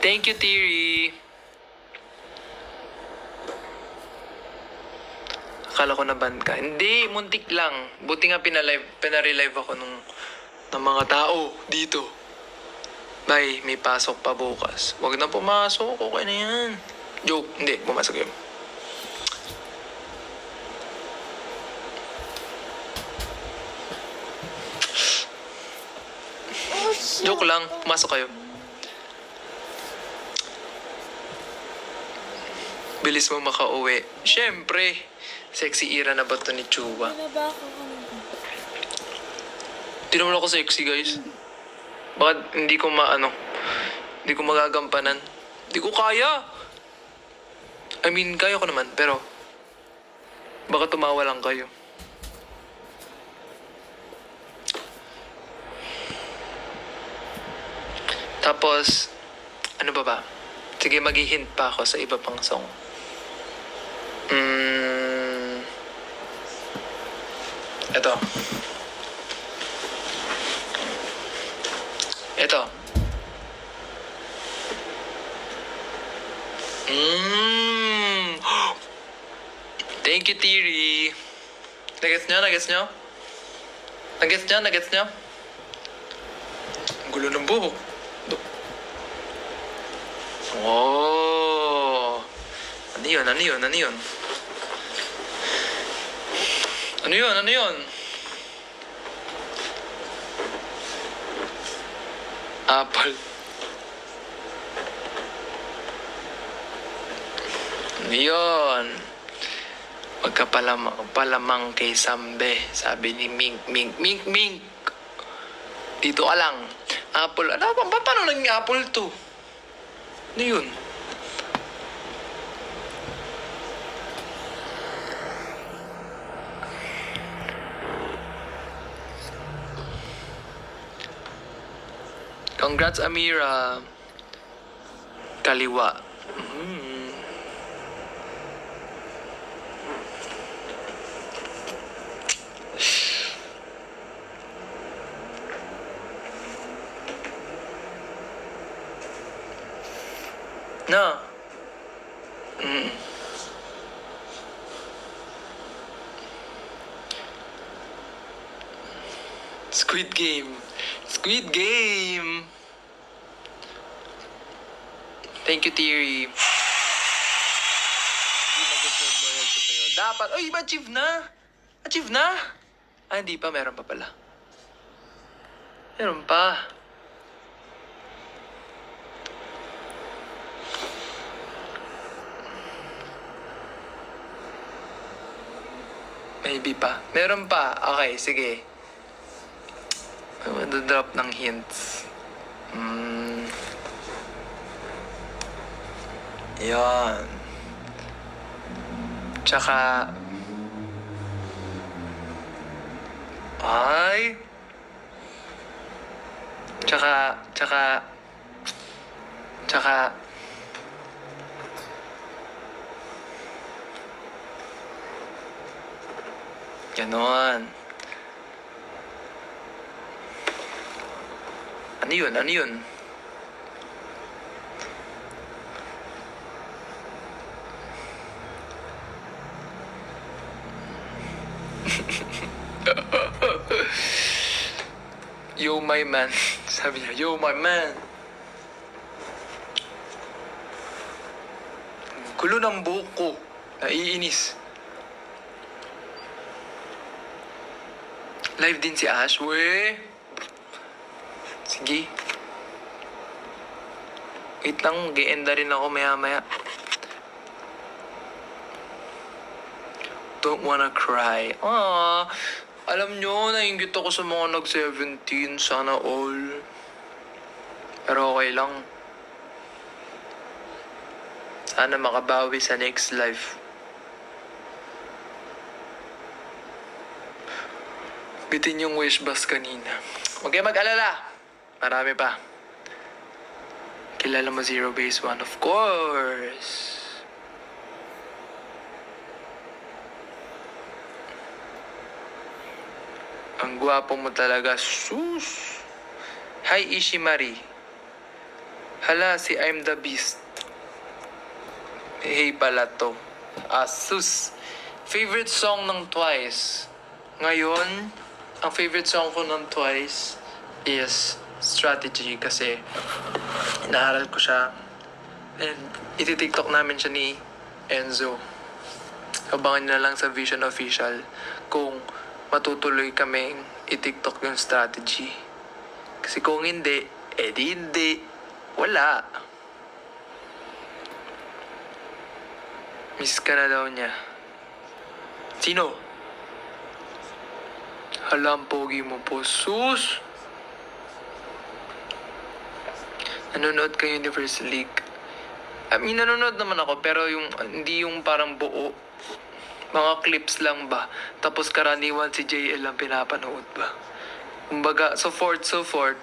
Thank you, Tiri. Akala ko na-ban ka. Hindi, muntik lang. Buti nga pinarelive ako ng mga tao dito. Bye, may pasok pa bukas. Huwag na pumasok, okay na yan. Joke, hindi, pumasok yun. Joke lang, pumasok kayo. Bilis mo makauwi. Siyempre, sexy era na ba to ni Chua? Ano ba ako? Hindi naman ako sexy, guys. Bakit hindi ko hindi ko magagampanan. Hindi ko kaya. I mean, kaya ko naman, pero baka tumawa lang kayo. Tapos, ano ba? Sige, mag-hint pa ako sa iba pang song. Ito. Ito. Thank you, Tiri. Nagets nyo? Nagets nyo? Ang gulo ng buhok. Oh. Ano yun? Apple. Ano yun? Palamang kay Sambe. Sabi ni Mink. Dito ka lang. Apple. Ano ba? Paano naging apple to? Ano yun? Congrats, Amira. Kaliwa. Na. Squid Game. Thank you, Tiri. Hindi mag-send loyalty sa'yo. Dapat. Uy, achieve na? Ah, hindi pa. Meron pa pala. Meron pa. Maybe pa. Meron pa. Okay, sige. Drop ng hints. Yan. Tsaka... Ay! Tsaka... Ganon. Ano yun? Yo, my man. Sabi niya, yo, my man. Gulo ng buhok ko. Naiinis. Live din si Ash. We. Sige. Wait lang, gi-enda rin ako maya-maya. Don't wanna cry. Alam nyo, nainggit ako sa mga nag-17. Sana all. Pero okay lang. Sana makabawi sa next life. Bitin yung wish bus kanina. Huwag kayo mag-alala. Marami pa. Kilala mo Zero Base 1? Of course. Ang gwapo mo talaga. Sus. Hi, Ishimari. Hala, si I'm the Beast. Hey pala to. Asus. Favorite song ng Twice. Ngayon, ang favorite song ko ng Twice is Strategy kasi inaaral ko siya. And iti-TikTok namin siya ni Enzo. Abangan nyo na lang sa Vision Official kung matutuloy kaming i-TikTok yung Strategy. Kasi kung hindi, edi hindi. Wala. Miss ka na daw niya. Sino? Hala, ang pogi mo po. Sus! Nanonood ka Universe League. I mean, nanonood naman ako, pero yung hindi yung parang buo. Mga clips lang ba? Tapos karaniwan si JL ang pinapanood ba? Kumbaga, so forth, so forth.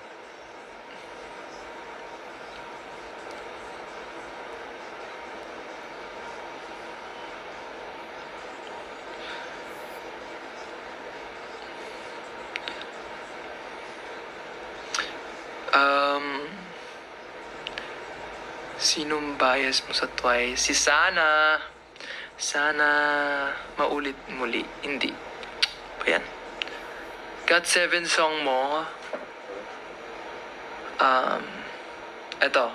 Sinong bias mo sa Twice? Si Sana. Sana maulit muli. Hindi. Pa yan. Got 7 song mo. Eto.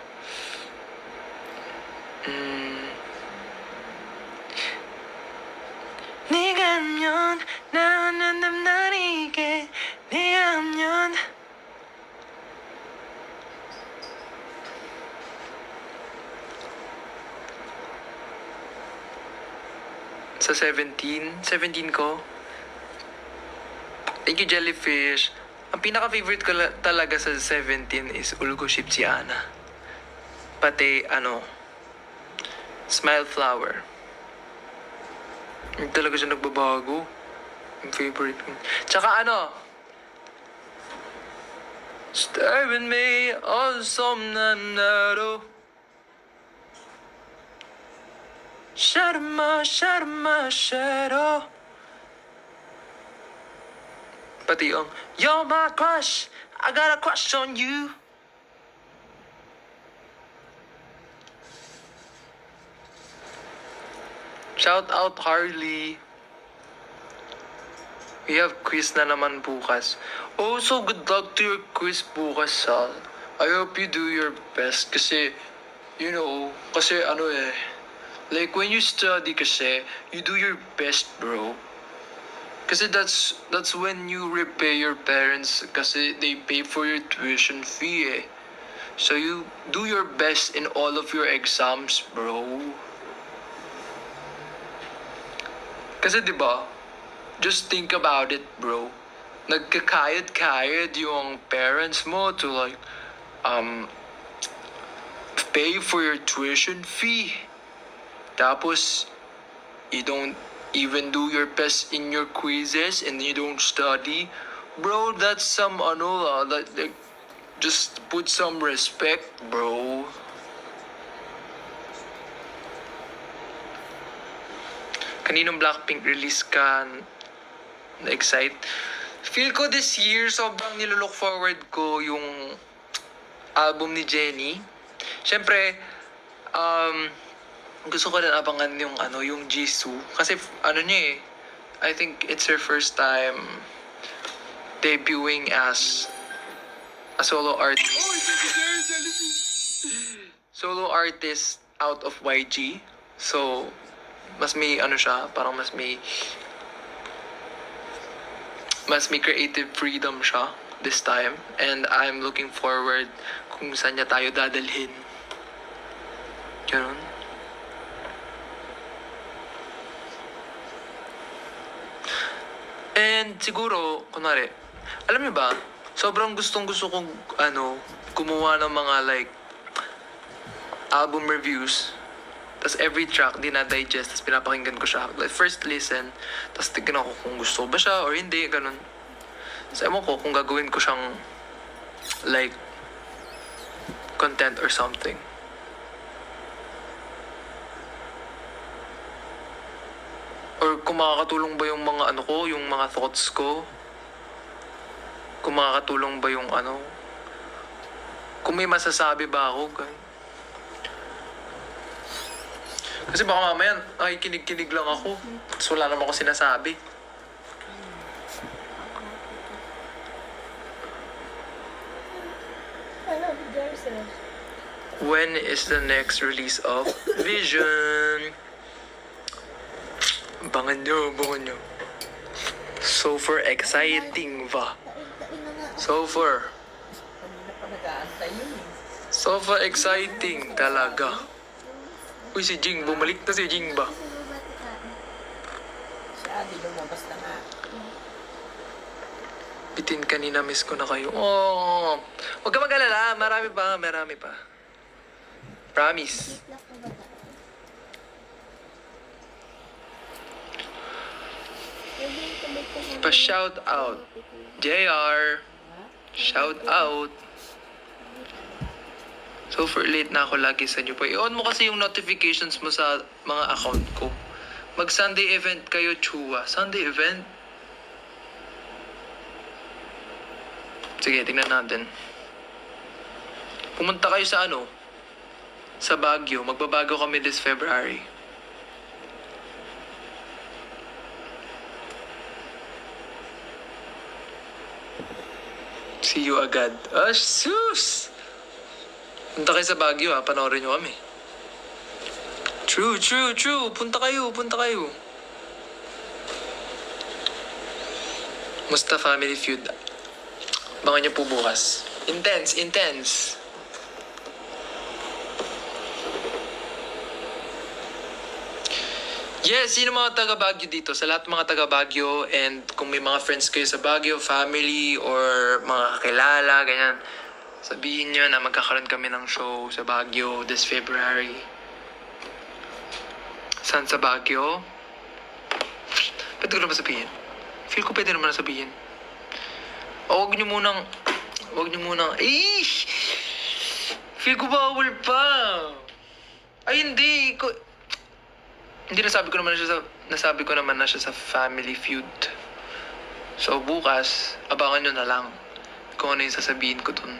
네가 하면 나는 남다르게 네가 하면 sa 17 ko. Thank you, Jellyfish. Ang pinaka-favorite ko talaga sa 17 is Ulgo Ship si Ana. Pati, Smile Flower. Hindi talaga siya nagbabago. Yung favorite ko. Tsaka Stay with me on some nanaro. Shadow, shadow. Pati yung, you're my crush, I got a crush on you. Shout out Harley. We have quiz na naman bukas. Oh, so good luck to your quiz bukas, Sal. I hope you do your best kasi, kasi like when you study kasi, you do your best, bro. Kasi that's when you repay your parents kasi they pay for your tuition fee eh. So you do your best in all of your exams, bro. Kasi 'di ba? Just think about it, bro. Nagkakayod-kayod yung parents mo to like pay for your tuition fee. Tapos you don't even do your best in your quizzes and you don't study, bro, that's some like, just put some respect, bro. Kaninong Blackpink release ka na-excite? Feel ko this year, sobrang nilolook forward ko yung album ni Jennie. Siyempre, gusto ko rin abangan yung Jisoo. Kasi niya eh, I think it's her first time debuting as a solo artist. Solo artist out of YG. So, mas may siya, parang mas may creative freedom siya this time. And I'm looking forward kung saan niya tayo dadalhin. Ganun. And siguro, kunwari, alam niyo ba, sobrang gustong-gusto kong, gumawa ng mga like, album reviews. Tapos every track, dinadigest, tapos pinapakinggan ko siya. Like, first listen, tapos tignan ko kung gusto ba siya or hindi, ganun. So, ewan ko kung gagawin ko siyang, like, content or something. Or kung makakatulong ba yung mga yung mga thoughts ko? Kung makakatulong ba yung Kung may masasabi ba ako, kasi baka mamaya, ay, kinig-kinig lang ako. Tapos wala naman ako sinasabi. When is the next release of Vision? Bangan nyo. Super exciting ba? Super exciting talaga. Uy, si Jing, bumalik na si Jing ba? Si Abby lumabas na nga. Bitin kanina, miss ko na kayo. Oh, huwag ka mag-alala, marami pa. Promise. Pa-shout out. JR. Shout out. So for late na ako lagi sa inyo po. I-on mo kasi yung notifications mo sa mga account ko. Mag-Sunday event kayo, Chua. Sunday event? Sige, tingnan natin. Pumunta kayo sa sa Baguio. Magbabago kami this February. See you agad. Ah, sus! Punta kayo sa Baguio panoorin nyo kami. True. Punta kayo. Musta Family Feud? Abangan nyo po bukas. Intense. Yes, sino mga taga Baguio dito? Sa lahat ng mga taga Baguio, and kung may mga friends kayo sa Baguio, family, or mga kakilala, ganyan, sabihin nyo na magkakaroon kami ng show sa Baguio this February. Saan sa Baguio? Pwede ko naman sabihin. Feel ko pwede naman sabihin. O, wag nyo munang, feel ko bawal pa. Ay, hindi nasabi ko naman na siya sa Family Feud. So, bukas, abangan nyo na lang kung ano yung sasabihin ko dun.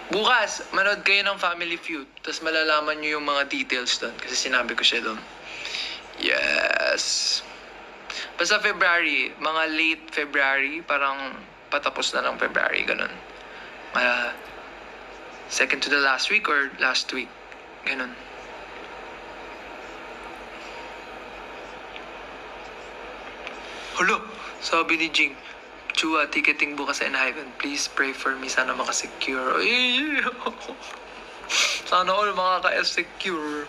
Bukas, manood kayo ng Family Feud. Tapos malalaman nyo yung mga details doon. Kasi sinabi ko siya doon. Yes. Basta February, mga late February, parang patapos na ng February, ganun. Second to the last week or last week. Ganun. Hala, sabi ni Jing, Chua, ticketing bukas sa Enhypen. Please pray for me. Sana makasecure. Ay! Sana all makaka-secure.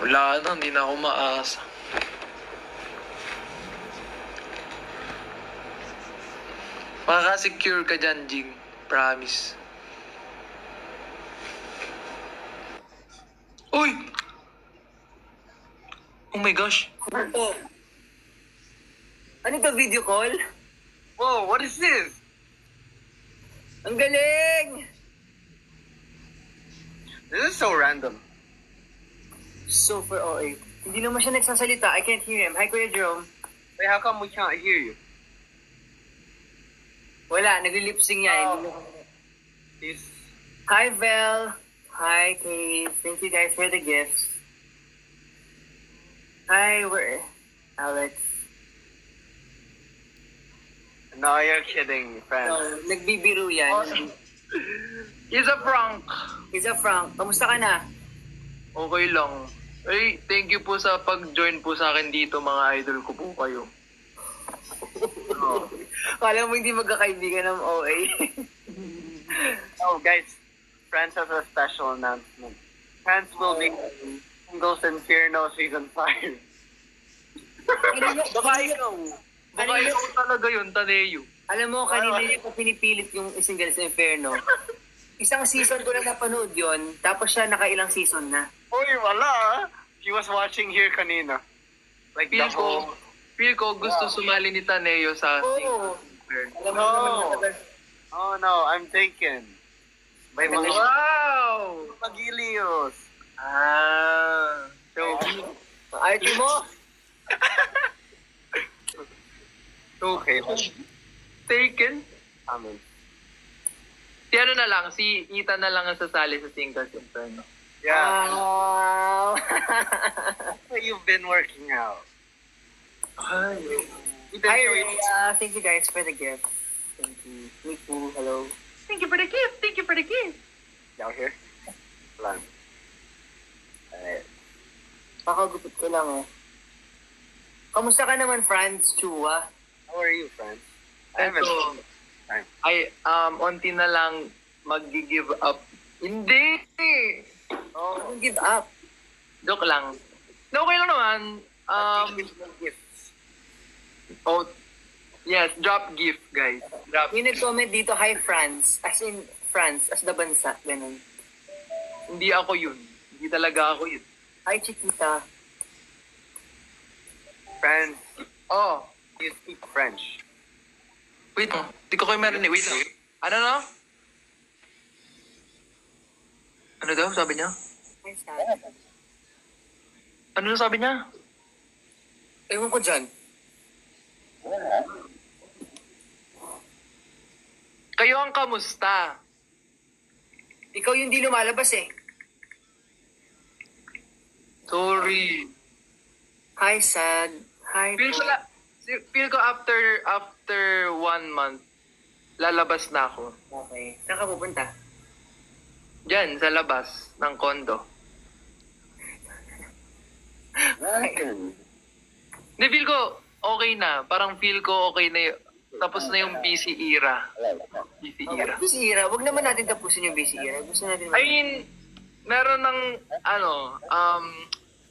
Wala na, hindi na ako maasa. Makaka-secure ka dyan, Jing. Promise. Uy! Oh my gosh. Oh. Ano to, video call? Whoa, what is this? Ang galing! This is so random. Super OA. Hindi naman siya nagsasalita. I can't hear him. Hi, Kuya Jerome. Wait, how come we can't hear you? Wala, nagli-lip-sync niya. Oh. He's... Hi, Vel. Hi, Kate. Thank you guys for the gifts. Hi, where? Alex. No, you're kidding, friend. No, nagbibiro yan. He's a prank. He's a Frank. Kamusta ka na? Okay lang. Ay, thank you po sa pag-join po sa akin dito, mga idol ko po kayo. Kala mo hindi magkakaibigan ng OA. Oh, guys, France has a special announcement. France will be Singles Inferno Season 5. Baka ikaw. Baka ikaw talaga yun, Taneo. Alam mo, kanina niya ko pinipilit yung Singles Inferno. Isang season ko na napanood yun, tapos siya nakailang season na. Uy, wala. He was watching here kanina. Like the whole... Feel ko gusto sumali ni Taneo sa Oo. Alam mo No. naman matagal. Oh no, I'm taken. By the Wow! Magilios. Joking. Arte mo! Okay. Taken? Amen. Si ano na lang, si Ethan na lang ang sasali sa Singles Inferno. Yeah. Wow! You've been working out. Hi, Rhea. Thank you guys for the gift. Thank you. Me too. Hello. Thank you for the gift! Thank you for the gift! Out here? Lang. Alright. Kakagupit ko lang eh. Kamusta ka naman, Franz Chua? How are you, friends? I haven't. Ito, Time. onti na lang mag-give up. Hindi! Oh, don't give up. Joke lang. Okay lang naman. Gifts. Oh, yes, drop gift, guys. Drop. May nag-comment dito, hi, Franz. As in, France, as the bansa. Ganun. Hindi ako yun. Hindi talaga ako yun. Hi, Chiquita. Friends, Oh, you speak French. wait. Hindi ko kayo marinig. Wait lang. Ano no? Ano daw sabi niya? Hi, Sam. Ano na sabi niya? Ewan ko dyan. Kayo ang kamusta? Ikaw yung di lumalabas eh. Sorry. Hi, Sad. Hi, Feel ko, feel ko after 1 month, lalabas na ako. Okay. Saan ka pupunta? Diyan, sa labas ng kondo. Hindi, feel ko okay na. Parang feel ko okay na tapos na yung busy era. Busy era. Busy era. Huwag naman natin tapusin yung busy era. Gusto natin I mean, meron ng,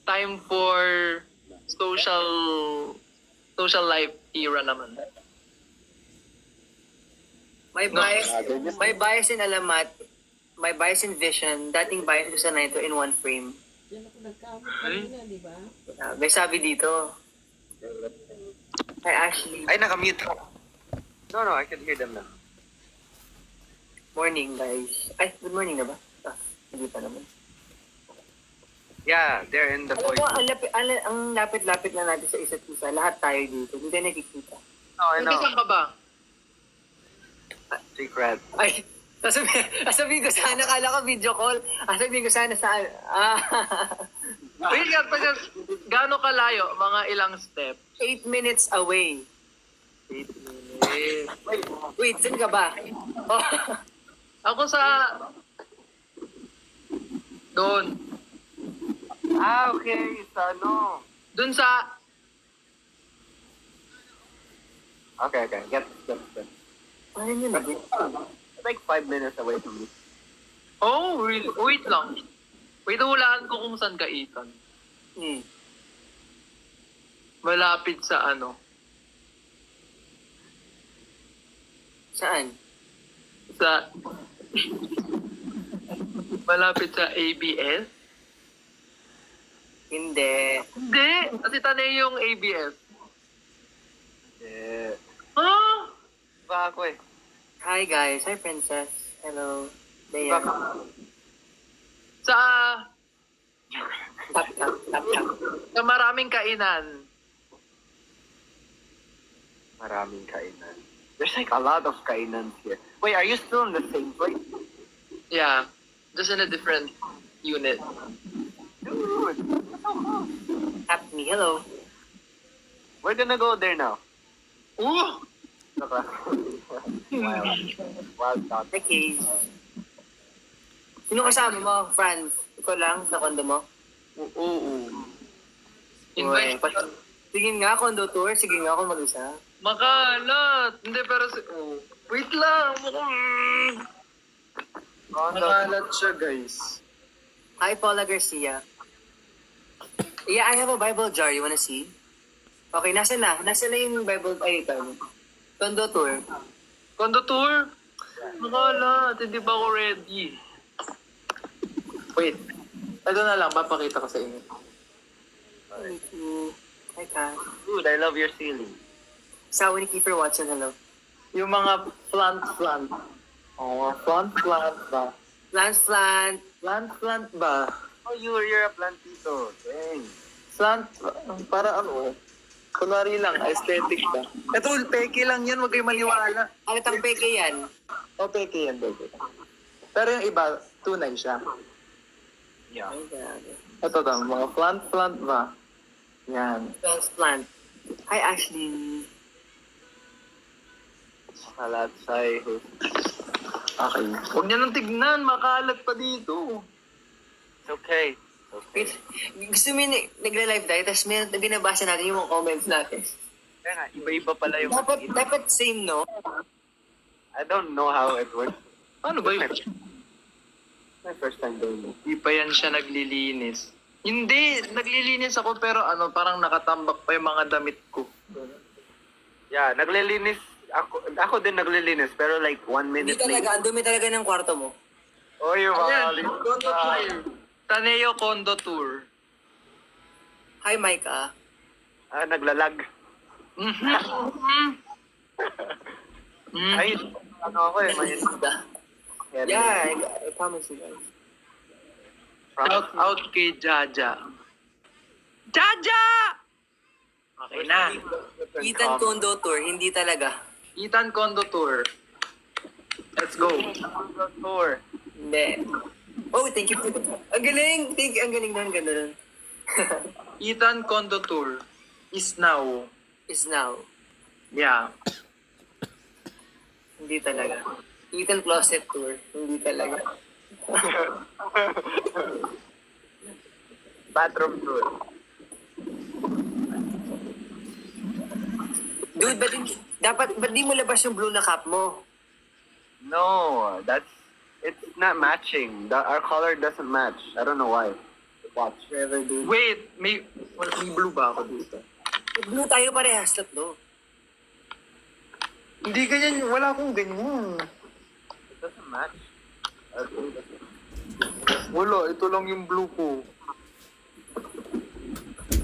time for social life era naman. May bias in alamat, may bias in vision, dating bias ko sa nito in one frame. Yan ako nagkamot kanina, di ba? May sabi dito. Hi, Ashley. Ay, nakamute ko. No, I can hear them now. Morning, guys. Ay, good morning na ba? Hindi pa naman. Yeah, they're in the Alam voice. mo, ang lapit-lapit na natin sa isa't isa. Lahat tayo dito. Hindi tayo nakikita. No, I know. Saan ka ba? Secret. Ay, sasabihin ko sana, kala ko video call. Sasabihin ko sana saan. Wait nga, gaano kalayo? Mga ilang step? 8 minutes away. 8 minutes. Wait, saan ka ba? Oh. Ako sa... Doon. Okay, so no. Doon sa... Okay. Get. Ano yun? It's like 5 minutes away from me. Oh, really? Wait lang. Wait, hulaan ko kung saan ka, Ethan. Hmm. Malapit sa ano? Saan? Sa... Malapit sa ABS? Hindi. Hindi! Kasi tanay yung ABS. Yeah. Ah! Ba ako eh. Hi guys. Hi Princess. Hello. There. Sa... Tap. Sa maraming kainan. Maraming kainan. There's like a lot of kainan here. Wait, are you still in the same place? Yeah. Just in a different unit. Dude. Tap me. Hello. We're gonna go there now. Ooh! Wild thought. Okay. Sino kasama mo, Franz? Ikaw lang sa kondo mo? Oo. Uy, Invite. sige nga, condo tour. Sige nga ako mag-isa. Makalat! Hindi, pero wait lang! Makalat siya, guys. Hi, Paula Garcia. Yeah, I have a Bible jar. You wanna see? Okay, nasa na? Nasa na yung Bible? Ay, ito. Condo tour. Condo tour? Makalat! Hindi pa ako ready. Wait. Ito na lang, papakita ko sa inyo. Thank you. Hi, Ka. Dude, I love your ceiling. Sawa ni Kiefer Watson, hello. Yung mga plant. Oh, plant ba? Lance Plant, Plant ba? Oh, you're a plantito. Dang. Plant, para ano? Kunwari lang, aesthetic ba? Ito, peke lang yan, huwag kayo maniwala. Halatang peke yan. O, peke yan, peke. Pero yung iba, tunay siya. Yeah. Ay, grabe. Ito to, mga plant ba? Yan. Transplant. Hi, Ashley. Salatsay. Okay. Huwag niya nang tignan, makalat pa dito. It's okay. Wait, gusto mo yung nagla-live tayo, tapos may binabasa natin yung mga comments natin. Kaya nga, iba-iba pala yung... Dapat same, no? I don't know how it works. Ano ba yun? My first time doing it. Di pa yan siya naglilinis. Hindi, naglilinis ako pero ano, parang nakatambak pa yung mga damit ko. Yeah, naglilinis. Ako din naglilinis, pero like 1 Hindi minute talaga, ang dumi talaga ng kwarto mo. Oh, yung Ayan, mga... condo tour. Taneo condo tour. Hi, Micah. naglalag. Ay, ano ako eh. May... Yeah, I promise you guys. Shout out kay Jaja. Jaja! Okay na. Ethan Condo Tour, hindi talaga. Ethan condo tour. Let's go. Tour. Hindi. Oh, thank you. Ang galing. Ang galing nun, ganda nun. Ethan condo tour is now. Is now. Yeah. Hindi talaga. Ethan Closet Tour, hindi talaga. Bathroom tour. Dude, ba't di mo labas yung blue na cap mo? No, it's not matching. Our color doesn't match. I don't know why. Watch. Never, dude. Wait, may blue ba ako dito? Blue tayo parehas, tatlo. Hindi ganyan, wala akong ganyan. It doesn't match. Wala, ito lang yung blue ko.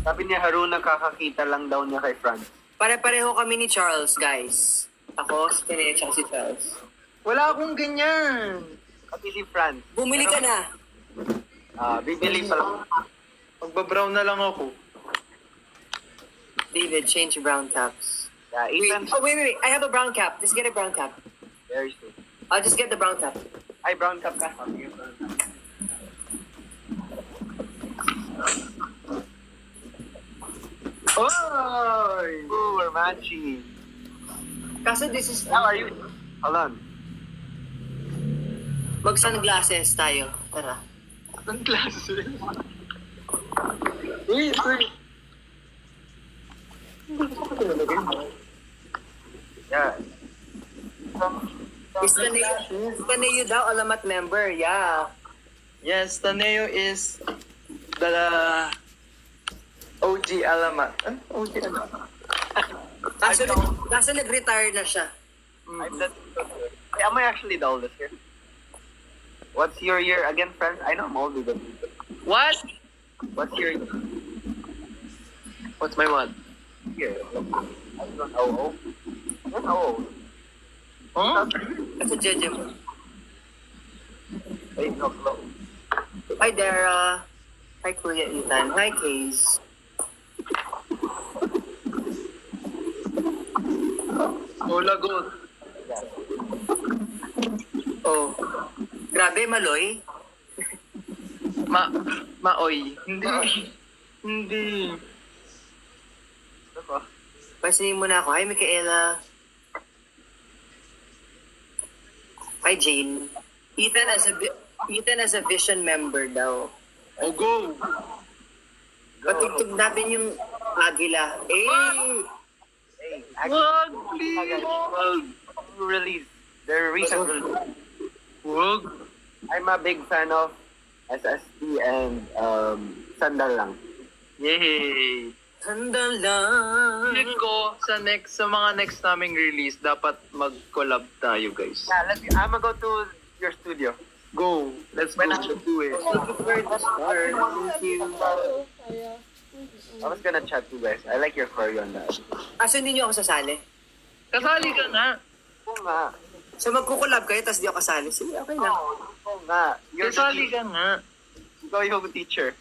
Sabi niya, Haruna, kakakita lang daw niya kay Franz. Pare-pareho kami ni Charles, guys. Ako, si Tere, tsaka si Charles. Wala akong ganyan. Kapili Franz. Bumili ka na. Bibili pa lang. Magbabrown na lang ako. David, change brown caps. Yeah, Ethan. Wait. I have a brown cap. Just get a brown cap. Very soon. I'll just get the brown cap. Ay, brown cup ka. Okay, brown cup. Oy! Ooh, we're matching. Kaso this is... How are you? Hold on. Mag-sunglasses tayo. Tara. Ang klase. Wait. Yeah. Istaneo daw, alamat member. Yeah. Yes, Taneo is the OG alamat. Ano? OG alamat. Kaso nag-retire na siya. Am I actually the oldest here? What's your year again, friends? I know I'm older than you. What? What's your What's my what? year? I don't know. I don't know. Huh? Kasi Jeje mo. Wait, no, close. Hi, Dara. Hi, Kuya Ethan. Hi, Kaze. Oh, lagot. Oh. Grabe, Maloy. Maoy. Hindi. Ako. Pansinin mo na ako. Hi, Micaela. Hi, Jane. Ethan as a Vision member daw. Oh, go. Patugtog natin yung Agila. Eh! Hey, Wag, please. release. Their recent release. Wag. I'm a big fan of SSD and Sandal lang. Yay. Handa lang. Feeling ko sa mga next naming release, dapat mag-collab tayo, guys. Yeah, I'm gonna go to your studio. Go. Let's go. Let's do it. Thank you for the support. Thank you. Kaya, I was gonna chat you guys. I like your choreo on that. Aso hindi nyo ako sasali? Kasali ka na. Oo nga. So magkukulab kayo, tapos di ako kasali. Sige, okay lang. Oo nga. You're the Kasali ka nga. Ikaw yung teacher.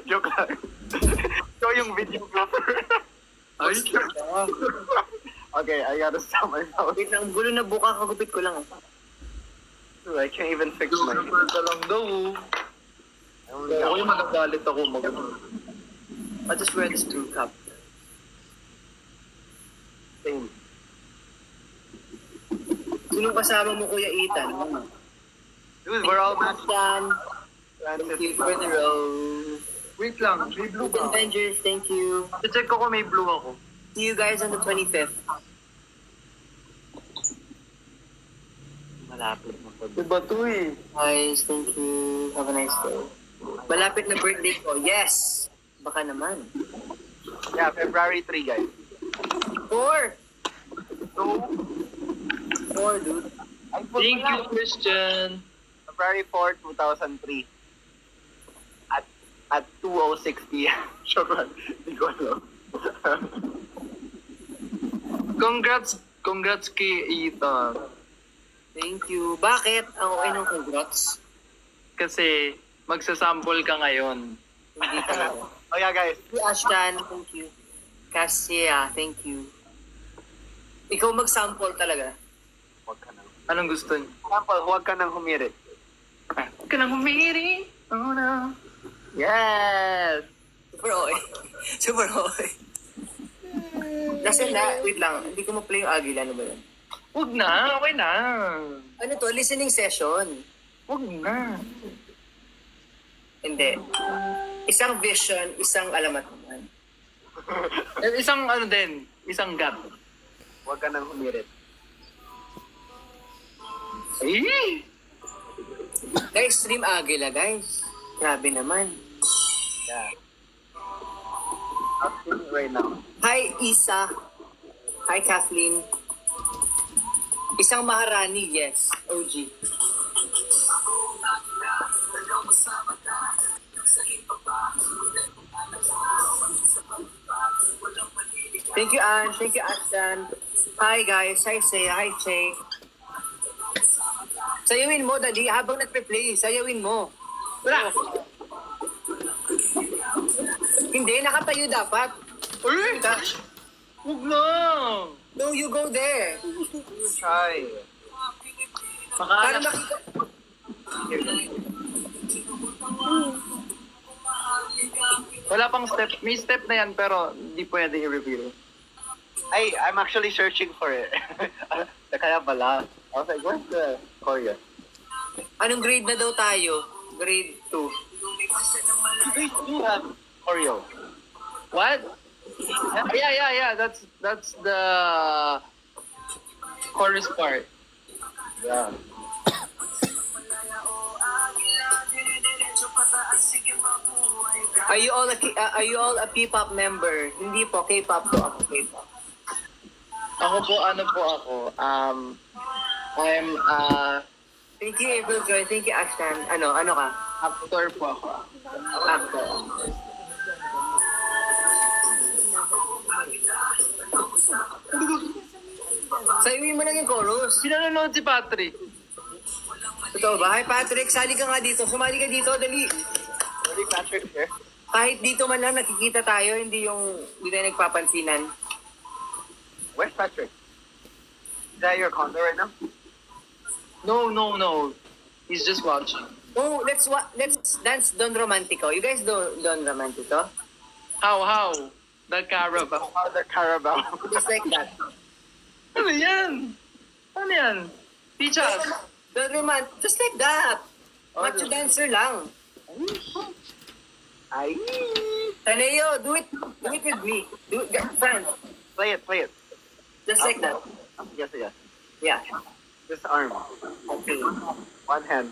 Joke lang. Ikaw yung videographer. Ay, Okay, I gotta stop myself. Wait lang, gulo na buka, kagupit ko lang. I can't even fix my... super ka lang daw. Ako yung magagalit ako. I'll just wear this blue cap. Same. Sinong kasama mo, Kuya Ethan? Dude, we're all matched. Ethan, thank you for the rose. Wait lang, may blue Ethan ba? Avengers, thank you. I-check ko kung may blue ako. See you guys on the 25th. Malapit na po. Diba to eh? Guys, thank you. Have a nice day. Malapit na birthday ko. Yes! Baka naman. Yeah, February 3, guys. 4! So, 4, dude. I put Thank you, Christian. February 4, 2003. At 2:06 p.m. Sure, hindi ko alam. Congrats kay Ethan. Thank you. Bakit? Ang okay ng congrats. Kasi magsasample ka ngayon. Hindi talaga. Oh yeah, guys. Thank you, Ashton. Thank you. Cassia, thank you. Ikaw mag-sample talaga. Huwag ka nang... Anong gusto niyo? Example, huwag ka nang humirit. Huwag ka nang humiri. Oh no. Yes! Super okay. Super okay. Nasaan na? Wait lang. Hindi ko ma-play yung Agila. Ano ba yun? Huwag na, okay na. Ano to? Listening session. Huwag na. Hindi. Isang vision, isang alamat naman. Isang ano din, isang gap. Huwag ka nang humirit. Ay! Guys, stream Agila, guys. Grabe naman. Yeah. I'm doing it right now. Hi, Isa. Hi, Kathleen. Isang Maharani, yes. OG. Thank you, Anne. Thank you, Ashton. Hi, guys. Hi, Saya. Hi, Che. Sayawin mo, dali. Habang nagpe-play, sayawin mo. Wala. Hindi, nakatayo dapat. Uy! Huwag na! No, you go there. You try. Para Makaanak. makita. Wala pang step. May step na yan pero hindi pwede i-reveal. I'm actually searching for it. Kaya pala. I was like, where's the choreo? Anong grade na daw tayo? Grade 2. Wait, you have choreo. What? Yeah. That's the chorus part. Yeah. Are you all a P-pop member? Hindi po, K-pop po ako, K-pop. Ako po, ano po ako? I'm Thank you, April Joy. Thank you, Ashton. Ano ka? actor po ako. Actor. Sayuin mo lang yung chorus. Pinanonood si Patrick. Totoo ba? Hi, Patrick. Sali ka nga dito. Sumali ka dito. Dali. Really, Patrick here? Kahit dito man lang nakikita tayo, hindi tayo nagpapansinan. Where's Patrick? Is that your condo right now? No. He's just watching. Oh, let's dance Don Romantico. You guys do Don Romantico? How? The Carabao. Oh, the Carabao. Just like that. Ano yan? Ano yan? Teach us. Don Romantico. Just like that. Macho dancer lang. Ay. Taneo, do it with me. Do it, friend. Play it. Just like that. Yes. Yeah. This arm. Okay. One hand.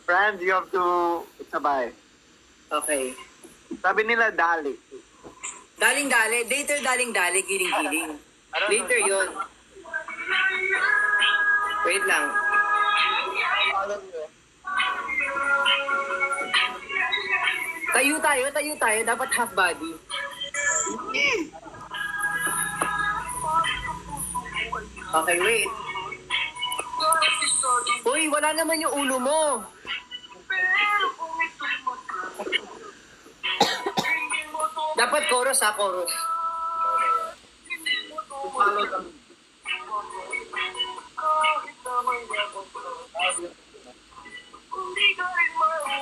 Friend, you have to sabay. Okay. Sabi nila dali. Daling-dali. Later daling-dali. Giling-giling. Later yun. Wait lang. Tayo tayo. Dapat half body. Okay, wait. Uy, wala naman yung ulo mo. Dapat chorus ha, chorus.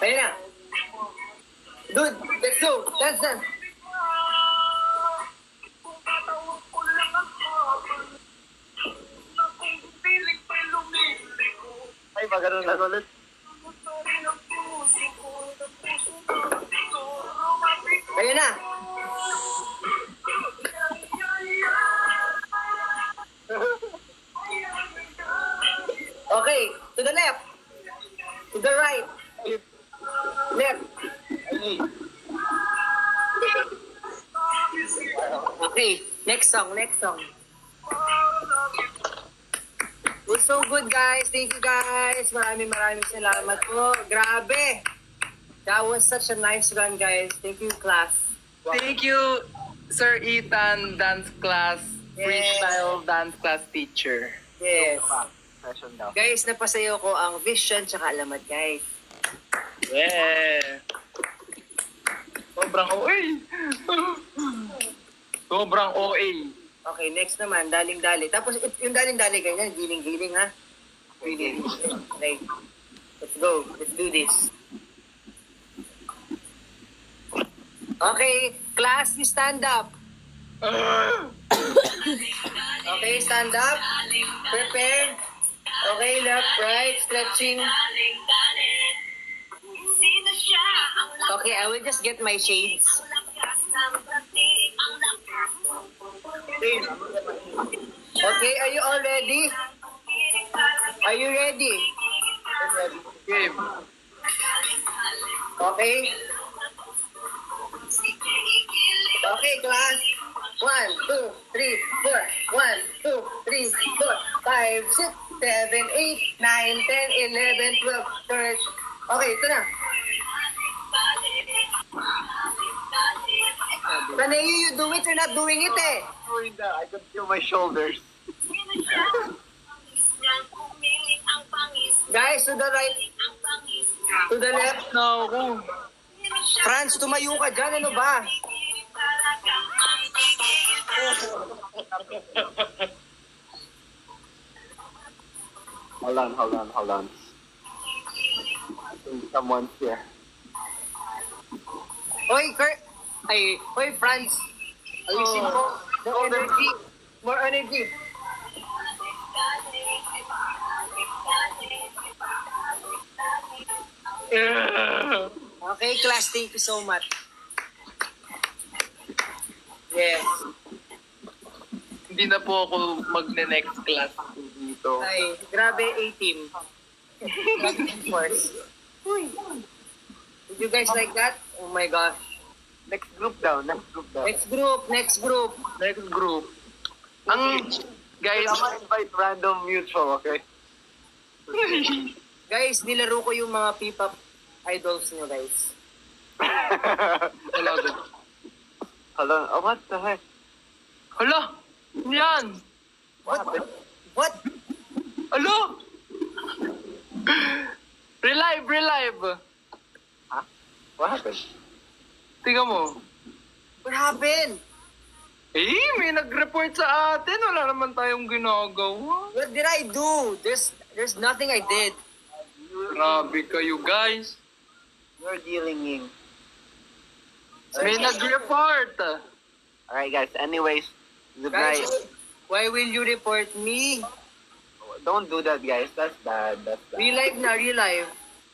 Ayun na. Dude, let's go. Dance, dance. Ay, magano na ulit. Ayun na. Okay, to the left. To the right. Left. Okay, next song, next song. It was so good, guys. Thank you, guys. Maraming salamat po. Grabe. That was such a nice run, guys. Thank you, class. Thank you, Sir Ethan, dance class, Yes. freestyle dance class teacher. Yes. Session daw. Guys, napasayo ko ang vision tsaka alamat, guys. Yeah. Sobrang OA. Sobrang OA. Okay, next naman, daling-dali. Tapos yung daling-dali, ganyan, giling-giling, ha? Giling. Okay. Let's go. Let's do this. Okay, class, you stand up. Okay, stand up. Prepare. Okay, left, right, stretching. Okay, I will just get my shades. Okay, are you all ready? Are you ready? Game. Okay. Okay, class. 1, 2, 3, 4. 1, 2, 3, 4, 5, 6, 7, 8, 9, 10, 11, 12, 13. Okay, ito na. Panayu, you do it, you're not doing it eh. Doing that, I can feel my shoulders. Guys, to the right. To the left. No. Franz, tumayo ka dyan. Ano ba? Hold on. I think someone's here. Hoy, Kurt. Ay, hoy, Franz. Ayusin mo. More energy. More energy. Okay, class. Thank you so much. Yes. Hindi na po ako magne-next class dito. Ay, grabe, A-team. Force. Did you guys like that? Oh my gosh. Next group daw. Next group. Next group. Ang, guys, Kailangan invite random mutual, okay? Guys, nilaro ko yung mga P-pop idols nyo, guys. Hold on. Oh, what the heck? hala, yan. What? What? Alo! Relive. What happened? Tingnan mo. What happened? Eh, may nag-report sa atin. Wala naman tayong ginagawa. What did I do? There's nothing I did. Grabe kayo, guys. You're dealing in. May nag-report. Alright, guys. Anyways, the Guys, guys, why will you report me? don't do that, guys. That's bad. Relive na, relive.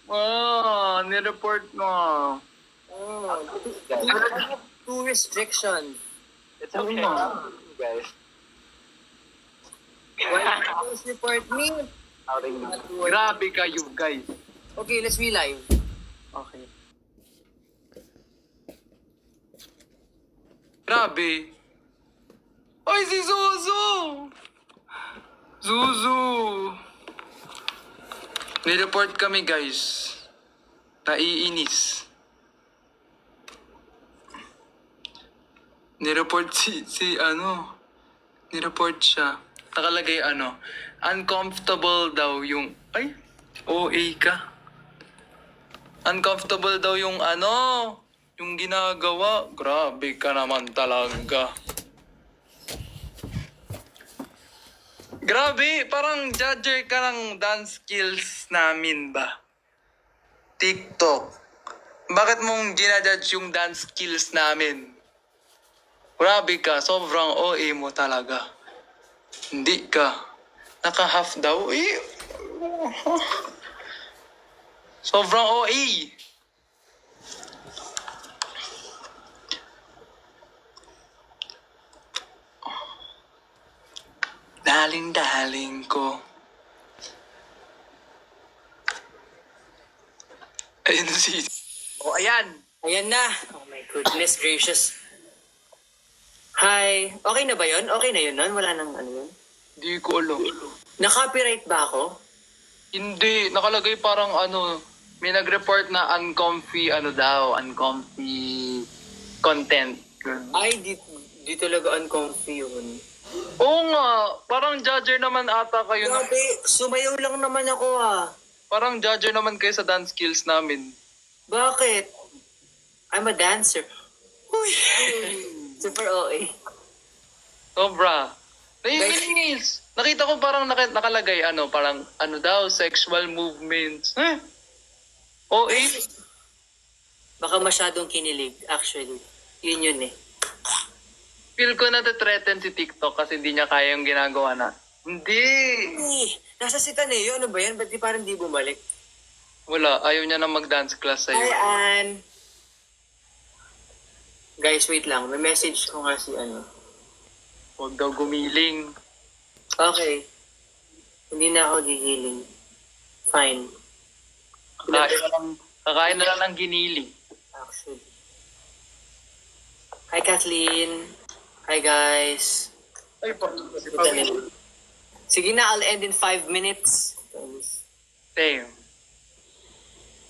Ah, nireport mo. Oh. Guys, I have 2 restrictions. it's okay, guys. Why will you guys report me? Outing me. Grabe kayo, guys. Okay, let's relive. Okay. Grabe. Ay, si Zuzu! Zuzu! Nireport kami, guys. Naiinis. Nireport nireport siya. nakalagay ano, uncomfortable daw yung, ay, OA ka. Uncomfortable daw yung ano, yung ginagawa. Grabe ka naman talaga. Grabe, parang judger ka ng dance skills namin ba? TikTok. Bakit mong ginajudge yung dance skills namin? Grabe ka, sobrang OA mo talaga. Hindi ka. Naka-half daw. Eh. Sobrang OA. Daling-daling ko. Ayun si... Oh, ayan. Ayan na. Oh my goodness gracious. Hi. Okay na ba yun? Okay na yun nun? Wala nang ano yun? Hindi ko alam. Na-copyright ba ako? Hindi. Nakalagay parang ano... May nag-report na uncomfy uncomfy content. Ganun. Ay, di talaga uncomfy yun. Oo nga. Parang judger naman ata kayo. Grabe, sumayaw lang naman ako ah. Parang judger naman kayo sa dance skills namin. Bakit? I'm a dancer. Uy. Super OA. Sobra. Naiinis. Nakita ko parang nakalagay parang daw, sexual movements. OA? Baka masyadong kinilig, actually. Yun eh. Feel ko na-threaten si TikTok kasi hindi niya kaya yung ginagawa na. Hindi! Eh, nasa si Taneo, ano ba yan? Ba't di parang di bumalik? Wala, ayaw niya na mag-dance class sa'yo. Hi, Ann! Guys, wait lang. May message ko nga si Huwag daw gumiling. Okay. Hindi na ako gigiling. Fine. Kakain na lang ng giniling. Actually. Hi, Kathleen. Hi, guys. Ay, Sige na, I'll end in 5 minutes. Same.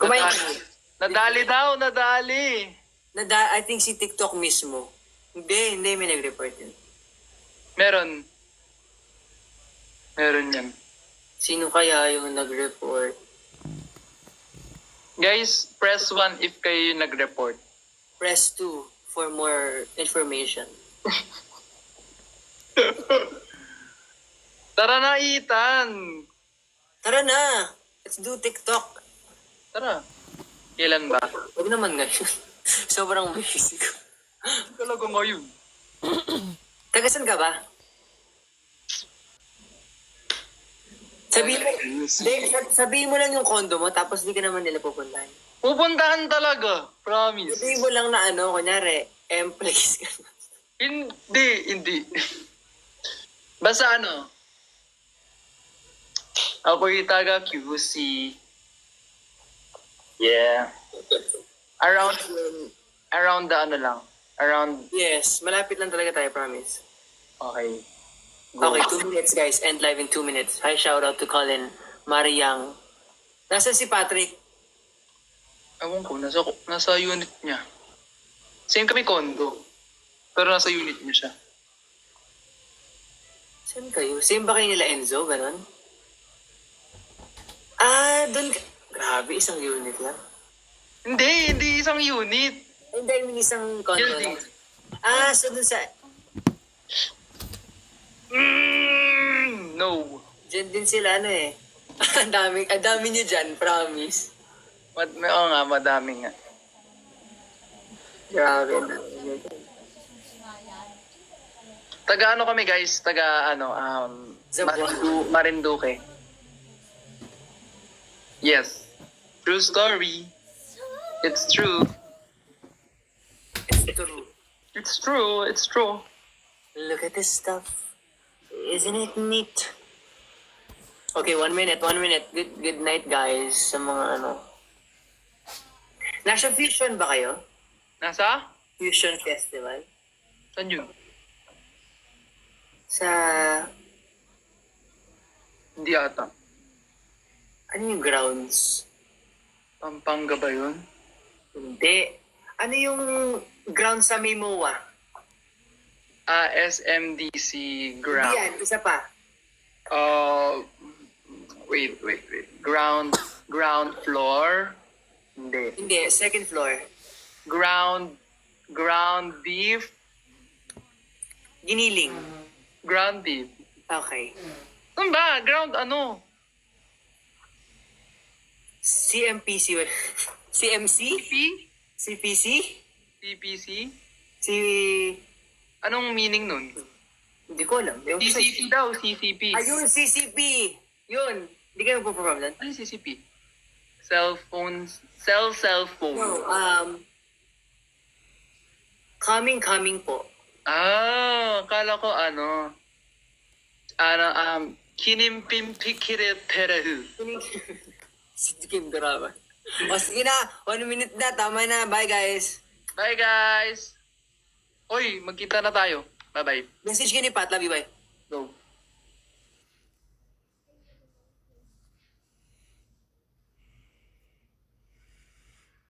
Kumain ka. Nadali daw, nadali. I think si TikTok mismo. Hindi may nag-report yun. Meron yan. Sino kaya yung nag-report? Guys, press 1 if kayo yung nag-report. Press 2 for more information. Tara na, Ethan. Tara na! Let's do TikTok. Tara. Kailan ba? Huwag naman ngayon. Sobrang basic. Talaga ngayon. Tagasan ka ba? Sabihin mo lang yung condo mo tapos di ka naman nila pupuntahan. Pupuntahan talaga. Promise. Sabihin mo lang na kunyari, place ka. Hindi. Basta ako yung taga QC. Yeah. Around the lang. Around, Yes, malapit lang talaga tayo, promise. okay. Okay, 2 minutes guys. End live in 2 minutes. Hi, shout out to Colin Mariang. Nasaan si Patrick? Ewan ko, nasa unit niya. Same kami condo. Pero nasa unit niya siya. Saan kayo? Same ba kayo nila Enzo? Ganon? Doon ka. Grabe, isang unit lang. Hindi isang unit. Hindi, I mean isang condo Building. lang. So dun sa... No. Diyan din sila ang dami nyo dyan, promise. Oo nga, madami nga. Grabe. Taga kami guys? Taga Zamboanga. Marinduque. Yes. True story. It's true. It's true. It's true. Look at this stuff. Isn't it neat? Okay, 1 minute. Good night, guys. Sa mga Nasa Fusion ba kayo? Nasa? Fusion Festival? Saan yun? Sa... Hindi ata. Ano yung grounds? Pampanga ba yun? Hindi. Ano yung grounds sa Mimoa? SMDC Hindi ground. yan. Isa pa. Wait. Ground floor. Hindi. Hindi, second floor. Ground beef. Giniling. Ground beef. Okay. Ano ba? Ground ano? CMPC. CMC? CP? CPC? CPC? Si... Anong meaning nun? Hindi ko alam. Yung CCP daw, CCP. Ayun, CCP! Yun. Hindi kayo magpo-problem. Ano yung CCP? Cell phone. No, coming po. Akala ko kinimpimpikiriterehu. Si Kim Duraba. O sige na, 1 minute na, tama na. Bye guys. Bye guys! Oy, magkita na tayo. Bye-bye. Message ka ni Pat, love you, bye. Go.